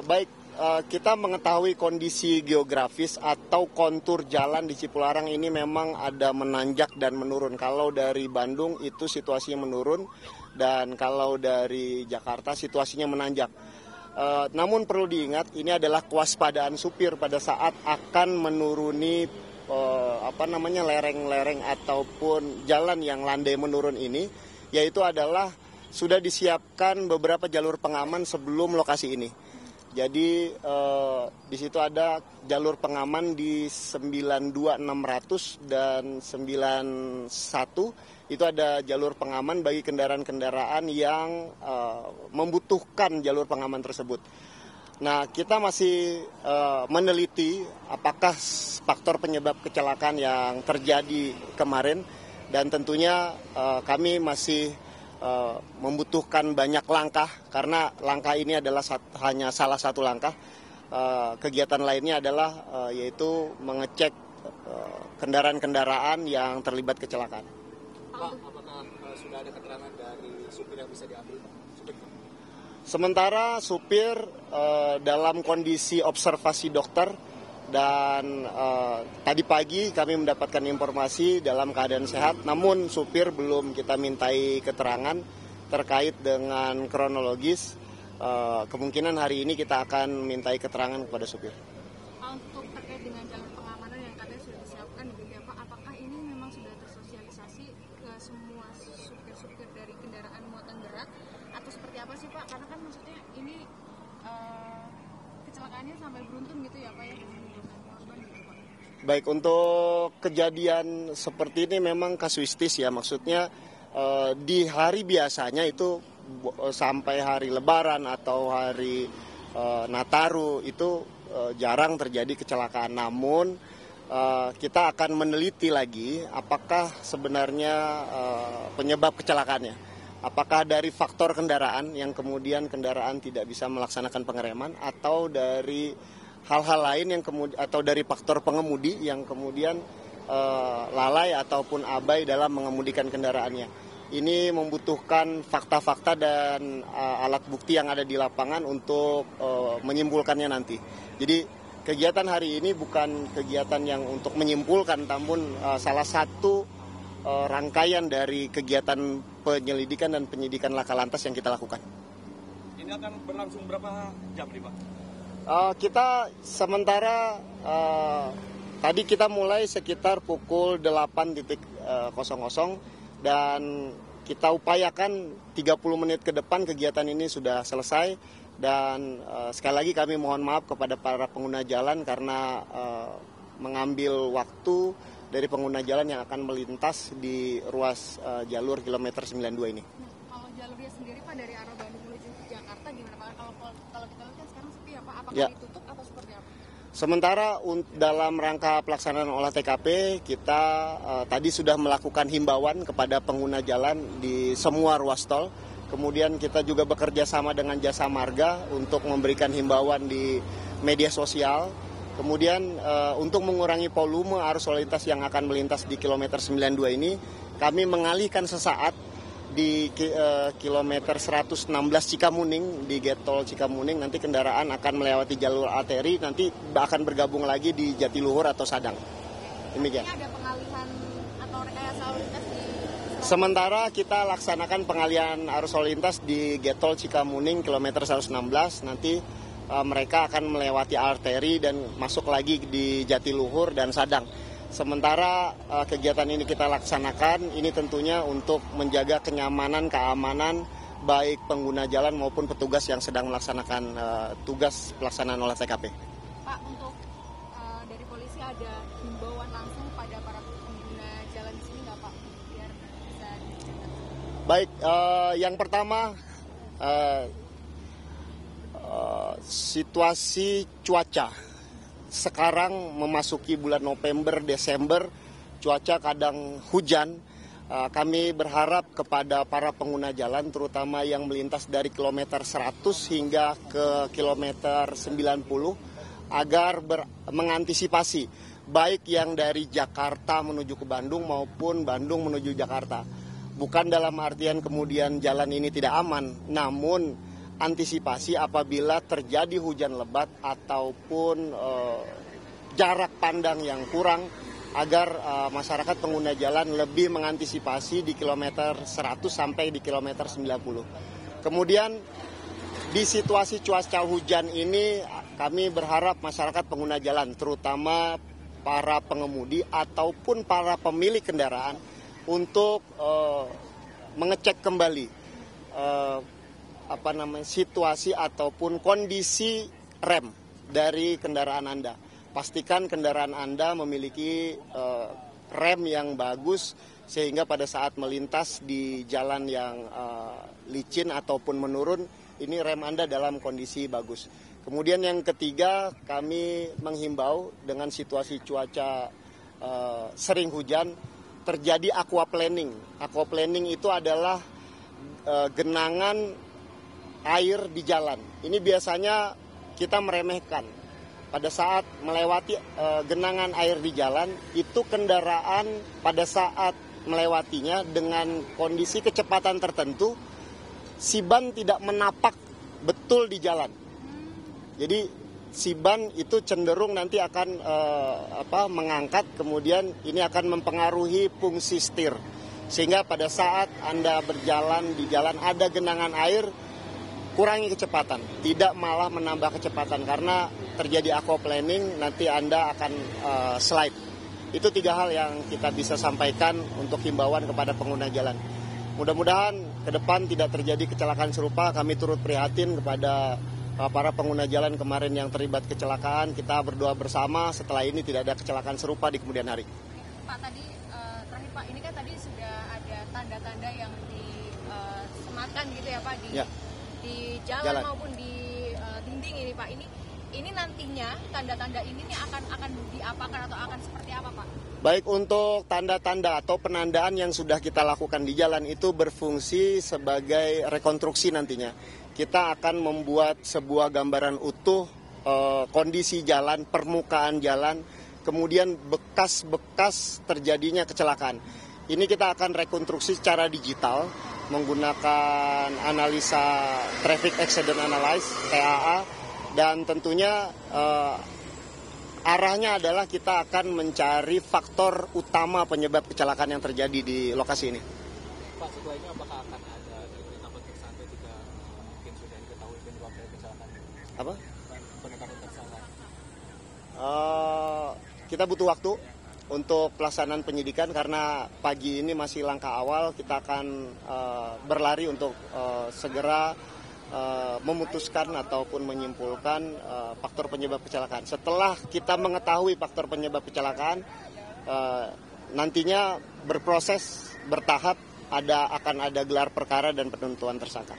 Baik, kita mengetahui kondisi geografis atau kontur jalan di Cipularang ini memang ada menanjak dan menurun. Kalau dari Bandung itu situasinya menurun dan kalau dari Jakarta situasinya menanjak. Namun perlu diingat ini adalah kewaspadaan supir pada saat akan menuruni lereng-lereng ataupun jalan yang landai menurun ini, yaitu adalah sudah disiapkan beberapa jalur pengaman sebelum lokasi ini. Jadi di situ ada jalur pengaman di 92.600 dan 91 itu ada jalur pengaman bagi kendaraan-kendaraan yang membutuhkan jalur pengaman tersebut. Nah, kita masih meneliti apakah faktor penyebab kecelakaan yang terjadi kemarin dan tentunya kami masih membutuhkan banyak langkah karena langkah ini adalah hanya salah satu langkah. Kegiatan lainnya adalah yaitu mengecek kendaraan-kendaraan yang terlibat kecelakaan. Pak, apakah sudah ada keterangan dari supir yang bisa diambil? Sementara supir dalam kondisi observasi dokter dan tadi pagi kami mendapatkan informasi dalam keadaan sehat, namun supir belum kita mintai keterangan terkait dengan kronologis. Kemungkinan hari ini kita akan mintai keterangan kepada supir. Untuk terkait dengan jalur pengamanan yang katanya sudah disiapkan di Bapak, apakah ini memang sudah tersosialisasi ke semua supir-supir dari kendaraan muatan berat atau seperti apa sih Pak? Karena kan maksudnya ini kecelakaannya sampai beruntun gitu ya Pak ya? Baik, untuk kejadian seperti ini memang kasuistis ya, maksudnya di hari biasanya itu sampai hari Lebaran atau hari Nataru itu jarang terjadi kecelakaan. Namun kita akan meneliti lagi apakah sebenarnya penyebab kecelakaannya. Apakah dari faktor kendaraan yang kemudian kendaraan tidak bisa melaksanakan pengereman atau dari hal-hal lain yang kemudian atau dari faktor pengemudi yang kemudian lalai ataupun abai dalam mengemudikan kendaraannya. Ini membutuhkan fakta-fakta dan alat bukti yang ada di lapangan untuk menyimpulkannya nanti. Jadi kegiatan hari ini bukan kegiatan yang untuk menyimpulkan, namun salah satu rangkaian dari kegiatan penyelidikan dan penyidikan laka lantas yang kita lakukan. Ini akan berlangsung berapa jam nih Pak? Kita sementara tadi kita mulai sekitar pukul 8.00 dan kita upayakan 30 menit ke depan kegiatan ini sudah selesai dan sekali lagi kami mohon maaf kepada para pengguna jalan karena mengambil waktu dari pengguna jalan yang akan melintas di ruas jalur kilometer 92 ini. Kalau jalurnya sendiri Pak dari arah Bandung menuju ke Jakarta gimana Pak? Kalau kita lihat kan sekarang sepi ya Pak, apakah ditutup atau seperti apa? Sementara dalam rangka pelaksanaan olah TKP kita tadi sudah melakukan himbauan kepada pengguna jalan di semua ruas tol. Kemudian kita juga bekerja sama dengan Jasa Marga untuk memberikan himbauan di media sosial. Kemudian untuk mengurangi volume arus lalu lintas yang akan melintas di kilometer 92 ini, kami mengalihkan sesaat di kilometer 116 Cikamuning di Get Tol Cikamuning. Nanti kendaraan akan melewati jalur arteri, nanti akan bergabung lagi di Jatiluhur atau Sadang. Demikian. Ini ada pengalihan atau rekayasa lalu lintas di sementara kita laksanakan pengalihan arus lalu lintas di Get Tol Cikamuning kilometer 116. Nanti mereka akan melewati arteri dan masuk lagi di Jatiluhur dan Sadang. Sementara kegiatan ini kita laksanakan, ini tentunya untuk menjaga kenyamanan, keamanan baik pengguna jalan maupun petugas yang sedang melaksanakan tugas pelaksanaan olah TKP. Pak, untuk dari polisi ada himbauan langsung pada para pengguna jalan di sini nggak Pak? Biar bisa dijaga. Baik, yang pertama situasi cuaca. Sekarang memasuki bulan November, Desember, cuaca kadang hujan. Kami berharap kepada para pengguna jalan, terutama yang melintas dari kilometer 100 hingga ke kilometer 90, agar mengantisipasi, baik yang dari Jakarta menuju ke Bandung maupun Bandung menuju Jakarta. Bukan dalam artian kemudian jalan ini tidak aman, namun antisipasi apabila terjadi hujan lebat ataupun jarak pandang yang kurang, agar masyarakat pengguna jalan lebih mengantisipasi di kilometer 100 sampai di kilometer 90. Kemudian di situasi cuaca hujan ini kami berharap masyarakat pengguna jalan, terutama para pengemudi ataupun para pemilik kendaraan, untuk mengecek kembali situasi ataupun kondisi rem dari kendaraan Anda. Pastikan kendaraan Anda memiliki rem yang bagus sehingga pada saat melintas di jalan yang licin ataupun menurun, ini rem Anda dalam kondisi bagus. Kemudian yang ketiga, kami menghimbau dengan situasi cuaca sering hujan, terjadi aquaplaning. Aquaplaning itu adalah genangan air di jalan. Ini biasanya kita meremehkan. Pada saat melewati genangan air di jalan, itu kendaraan pada saat melewatinya dengan kondisi kecepatan tertentu, si ban tidak menapak betul di jalan. Jadi si ban itu cenderung nanti akan mengangkat, kemudian ini akan mempengaruhi fungsi setir. Sehingga pada saat Anda berjalan di jalan ada genangan air, kurangi kecepatan, tidak malah menambah kecepatan karena terjadi aquaplaning, nanti Anda akan slide. Itu 3 hal yang kita bisa sampaikan untuk himbauan kepada pengguna jalan. Mudah-mudahan ke depan tidak terjadi kecelakaan serupa. Kami turut prihatin kepada para pengguna jalan kemarin yang terlibat kecelakaan. Kita berdoa bersama setelah ini tidak ada kecelakaan serupa di kemudian hari. Pak, tadi terakhir Pak, ini kan tadi sudah ada tanda-tanda yang disematkan gitu ya Pak di jalan maupun di dinding ini Pak. Ini nantinya tanda-tanda ini nih akan diapakan atau akan seperti apa Pak? Baik, untuk tanda-tanda atau penandaan yang sudah kita lakukan di jalan itu berfungsi sebagai rekonstruksi nantinya. Kita akan membuat sebuah gambaran utuh kondisi jalan, permukaan jalan, kemudian bekas-bekas terjadinya kecelakaan. Ini kita akan rekonstruksi secara digital menggunakan analisa Traffic Accident Analysis (TAA), dan tentunya arahnya adalah kita akan mencari faktor utama penyebab kecelakaan yang terjadi di lokasi ini. Pak, setelah ini apakah akan ada penetapan tersangka jika mungkin sudah diketahui penyebab dari kecelakaan? Apa? Penetapan tersangka. Kita butuh waktu untuk pelaksanaan penyidikan karena pagi ini masih langkah awal. Kita akan berlari untuk segera memutuskan ataupun menyimpulkan faktor penyebab kecelakaan. Setelah kita mengetahui faktor penyebab kecelakaan, nantinya berproses bertahap, akan ada gelar perkara dan penentuan tersangka.